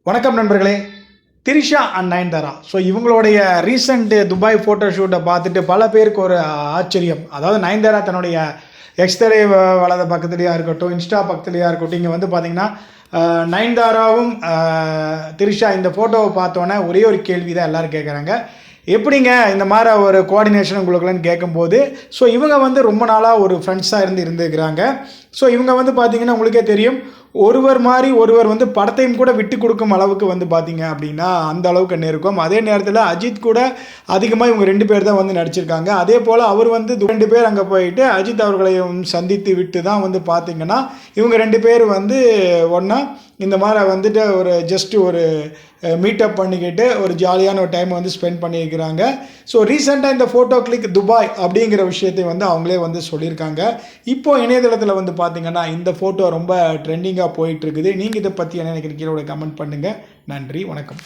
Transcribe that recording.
வணக்கம் நண்பர்களே. Trisha and Nayanthara. So இவங்களுடைய ரீசெண்ட் துபாய் ஃபோட்டோ ஷூட்டை பார்த்துட்டு பல பேருக்கு ஒரு ஆச்சரியம். அதாவது நயன்தாரா தன்னுடைய எக்ஸ்தலை வலது பக்கத்துலேயா இருக்கட்டும், இன்ஸ்டா பக்கத்துலேயா இருக்கட்டும், இங்கே வந்து பார்த்தீங்கன்னா நயன்தாராவும் திரிஷா இந்த ஃபோட்டோவை பார்த்தோன்னே ஒரே ஒரு கேள்வி தான் எல்லோரும் கேட்குறாங்க. எப்படிங்க இந்த மாதிரி ஒரு கோஆர்டினேஷன் உங்களுக்குலன்னு கேட்கும்போது, ஸோ இவங்க வந்து ரொம்ப நாளாக ஒரு ஃப்ரெண்ட்ஸாக இருந்துருக்கிறாங்க. ஸோ இவங்க வந்து பார்த்திங்கன்னா உங்களுக்கே தெரியும், ஒருவர் வந்து படத்தையும் கூட விட்டு கொடுக்கும் அளவுக்கு வந்து பார்த்திங்க அப்படின்னா அந்த அளவுக்கு நெருக்கம். அதே நேரத்தில் அஜித் கூட அதிகமாக இவங்க 2 பேர் தான் வந்து நடிச்சிருக்காங்க. அதே போல் அவர் வந்து 2 பேர் அங்கே போயிட்டு அஜித் அவர்களையும் சந்தித்து விட்டு தான் வந்து பார்த்திங்கன்னா இவங்க 2 பேர் வந்து ஒன்றா இந்த மாதிரி வந்துட்டு ஒரு ஜஸ்ட் ஒரு மீட்டப் பண்ணிக்கிட்டு ஒரு ஜாலியான ஒரு டைமை வந்து ஸ்பெண்ட் பண்ணியிருக்கிறாங்க. ஸோ ரீசெண்டாக இந்த ஃபோட்டோ கிளிக் துபாய் அப்படிங்கிற விஷயத்தை வந்து அவங்களே வந்து சொல்லியிருக்காங்க. இப்போது இணையதளத்தில் வந்து பார்த்திங்கன்னா இந்த ஃபோட்டோ ரொம்ப ட்ரெண்டிங்காக போயிட்டுருக்குது. நீங்கள் இதை பற்றி என்ன நினைக்கிறீங்க? கமெண்ட் பண்ணுங்கள். நன்றி, வணக்கம்.